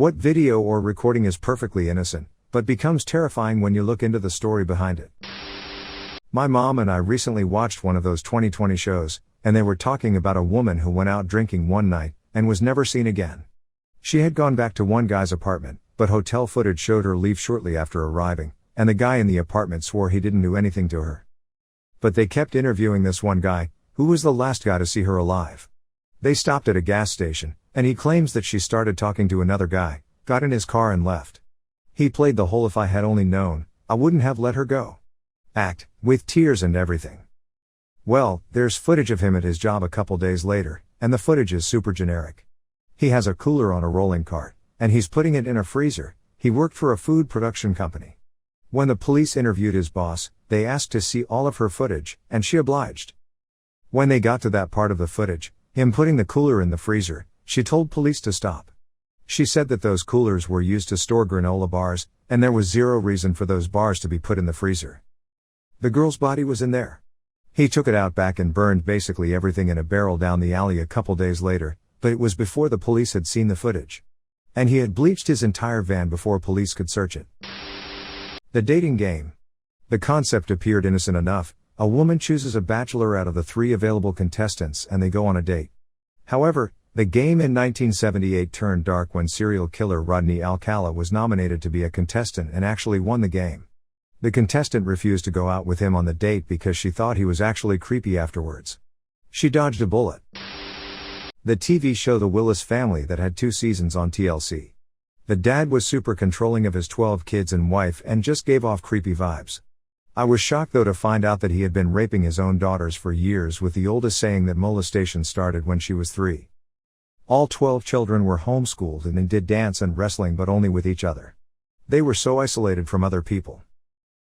What video or recording is perfectly innocent, but becomes terrifying when you look into the story behind it? My mom and I recently watched one of those 2020 shows, and they were talking about a woman who went out drinking one night, and was never seen again. She had gone back to one guy's apartment, but hotel footage showed her leave shortly after arriving, and the guy in the apartment swore he didn't do anything to her. But they kept interviewing this one guy, who was the last guy to see her alive. They stopped at a gas station, and he claims that she started talking to another guy, got in his car and left. He played the whole "if I had only known, I wouldn't have let her go" act, with tears and everything. Well, there's footage of him at his job a couple days later, and the footage is super generic. He has a cooler on a rolling cart, and he's putting it in a freezer. He worked for a food production company. When the police interviewed his boss, they asked to see all of her footage, and she obliged. When they got to that part of the footage, him putting the cooler in the freezer, she told police to stop. She said that those coolers were used to store granola bars, and there was zero reason for those bars to be put in the freezer. The girl's body was in there. He took it out back and burned basically everything in a barrel down the alley a couple days later, but it was before the police had seen the footage. And he had bleached his entire van before police could search it. The dating game. The concept appeared innocent enough. A woman chooses a bachelor out of the 3 available contestants and they go on a date. However, the game in 1978 turned dark when serial killer Rodney Alcala was nominated to be a contestant and actually won the game. The contestant refused to go out with him on the date because she thought he was actually creepy afterwards. She dodged a bullet. The TV show The Willis Family that had 2 seasons on TLC. The dad was super controlling of his 12 kids and wife and just gave off creepy vibes. I was shocked though to find out that he had been raping his own daughters for years, with the oldest saying that molestation started when she was 3. All 12 children were homeschooled and did dance and wrestling, but only with each other. They were so isolated from other people.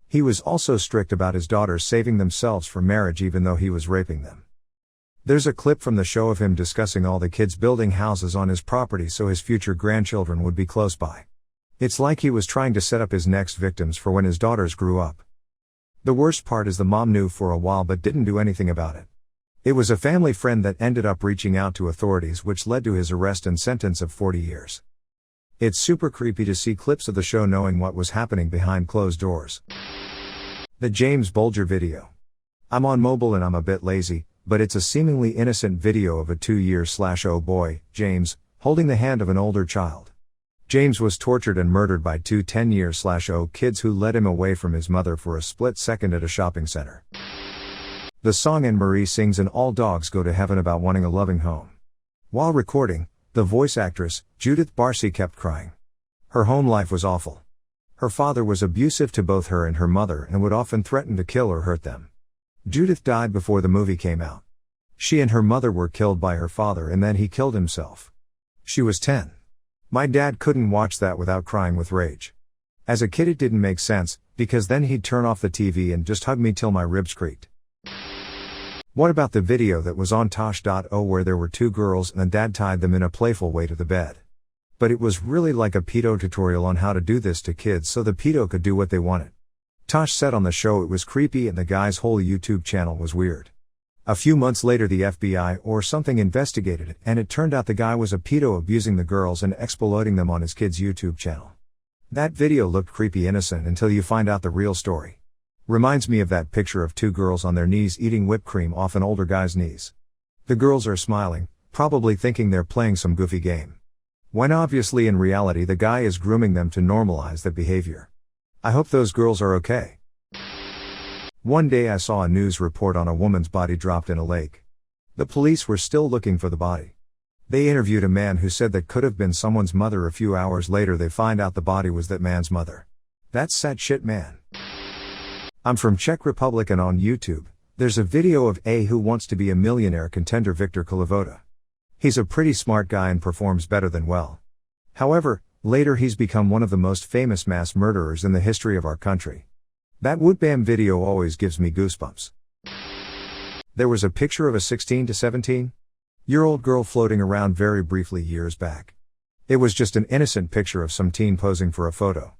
He was also strict about his daughters saving themselves for marriage even though he was raping them. There's a clip from the show of him discussing all the kids building houses on his property so his future grandchildren would be close by. It's like he was trying to set up his next victims for when his daughters grew up. The worst part is the mom knew for a while but didn't do anything about it. It was a family friend that ended up reaching out to authorities, which led to his arrest and sentence of 40 years. It's super creepy to see clips of the show knowing what was happening behind closed doors. The James Bulger video. I'm on mobile and I'm a bit lazy, but it's a seemingly innocent video of a 2-year-old boy, James, holding the hand of an older child. James was tortured and murdered by 2 10-year-old kids who led him away from his mother for a split second at a shopping center. The song Anne-Marie sings in All Dogs Go to Heaven about wanting a loving home. While recording, the voice actress, Judith Barcy, kept crying. Her home life was awful. Her father was abusive to both her and her mother and would often threaten to kill or hurt them. Judith died before the movie came out. She and her mother were killed by her father and then he killed himself. She was 10. My dad couldn't watch that without crying with rage. As a kid it didn't make sense, because then he'd turn off the TV and just hug me till my ribs creaked. What about the video that was on Tosh.0 where there were 2 girls and the dad tied them in a playful way to the bed? But it was really like a pedo tutorial on how to do this to kids so the pedo could do what they wanted. Tosh said on the show it was creepy and the guy's whole YouTube channel was weird. A few months later the FBI or something investigated it, and it turned out the guy was a pedo abusing the girls and exploiting them on his kid's YouTube channel. That video looked creepy innocent until you find out the real story. Reminds me of that picture of 2 girls on their knees eating whipped cream off an older guy's knees. The girls are smiling, probably thinking they're playing some goofy game. When obviously in reality the guy is grooming them to normalize that behavior. I hope those girls are okay. One day I saw a news report on a woman's body dropped in a lake. The police were still looking for the body. They interviewed a man who said that could have been someone's mother. A few hours later they find out the body was that man's mother. That's sad shit, man. I'm from Czech Republic and on YouTube, there's a video of a Who Wants to Be a Millionaire contender Viktor Kolivoda. He's a pretty smart guy and performs better than well. However, later he's become one of the most famous mass murderers in the history of our country. That Woodbam video always gives me goosebumps. There was a picture of a 16 to 17-year-old girl floating around very briefly years back. It was just an innocent picture of some teen posing for a photo.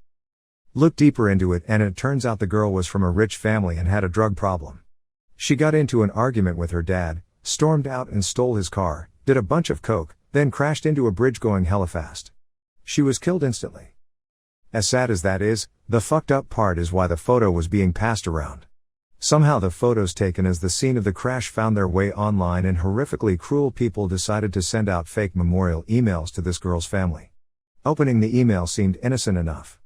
Look deeper into it and it turns out the girl was from a rich family and had a drug problem. She got into an argument with her dad, stormed out and stole his car, did a bunch of coke, then crashed into a bridge going hella fast. She was killed instantly. As sad as that is, the fucked up part is why the photo was being passed around. Somehow the photos taken as the scene of the crash found their way online and horrifically cruel people decided to send out fake memorial emails to this girl's family. Opening the email seemed innocent enough.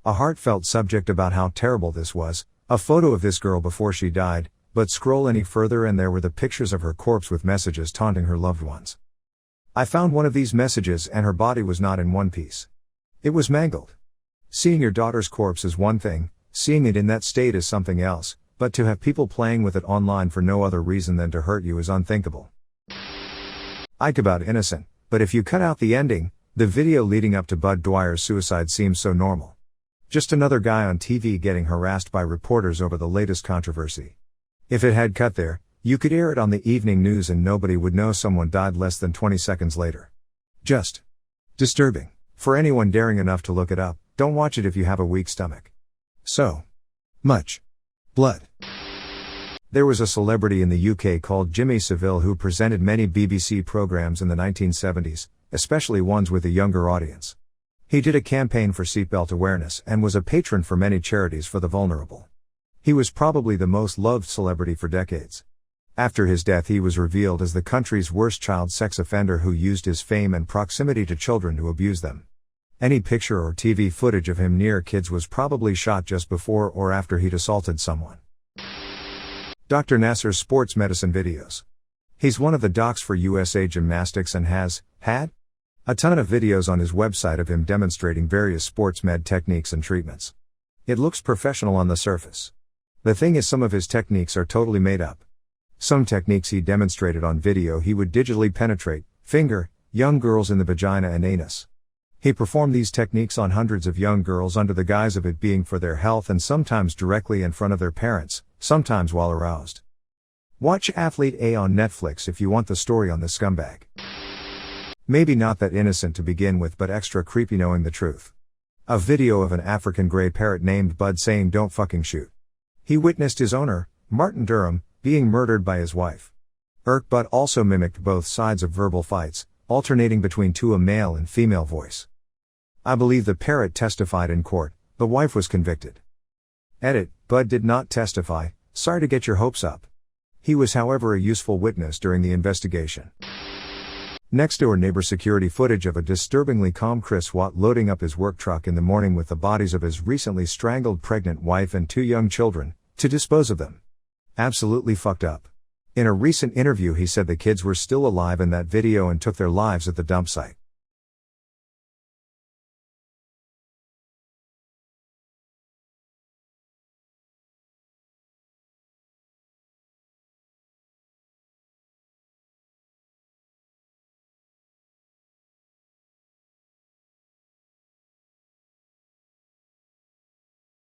A heartfelt subject about how terrible this was, a photo of this girl before she died, but scroll any further and there were the pictures of her corpse with messages taunting her loved ones. I found one of these messages and her body was not in one piece. It was mangled. Seeing your daughter's corpse is one thing, seeing it in that state is something else, but to have people playing with it online for no other reason than to hurt you is unthinkable. Ike about innocent, but if you cut out the ending, the video leading up to Bud Dwyer's suicide seems so normal. Just another guy on TV getting harassed by reporters over the latest controversy. If it had cut there, you could air it on the evening news and nobody would know someone died less than 20 seconds later. Just disturbing. For anyone daring enough to look it up, don't watch it if you have a weak stomach. So much blood. There was a celebrity in the UK called Jimmy Savile who presented many BBC programs in the 1970s, especially ones with a younger audience. He did a campaign for seatbelt awareness and was a patron for many charities for the vulnerable. He was probably the most loved celebrity for decades. After his death he was revealed as the country's worst child sex offender who used his fame and proximity to children to abuse them. Any picture or TV footage of him near kids was probably shot just before or after he'd assaulted someone. Dr. Nasser's sports medicine videos. He's one of the docs for USA Gymnastics and has had a ton of videos on his website of him demonstrating various sports med techniques and treatments. It looks professional on the surface. The thing is, some of his techniques are totally made up. Some techniques he demonstrated on video he would digitally penetrate, finger, young girls in the vagina and anus. He performed these techniques on hundreds of young girls under the guise of it being for their health and sometimes directly in front of their parents, sometimes while aroused. Watch Athlete A on Netflix if you want the story on this scumbag. Maybe not that innocent to begin with, but extra creepy knowing the truth. A video of an African grey parrot named Bud saying "don't fucking shoot." He witnessed his owner, Martin Durham, being murdered by his wife. Bud also mimicked both sides of verbal fights, alternating between a male and female voice. I believe the parrot testified in court, the wife was convicted. Edit, Bud did not testify, sorry to get your hopes up. He was however a useful witness during the investigation. Next door neighbor security footage of a disturbingly calm Chris Watt loading up his work truck in the morning with the bodies of his recently strangled pregnant wife and 2 young children, to dispose of them. Absolutely fucked up. In a recent interview he said the kids were still alive in that video and took their lives at the dump site.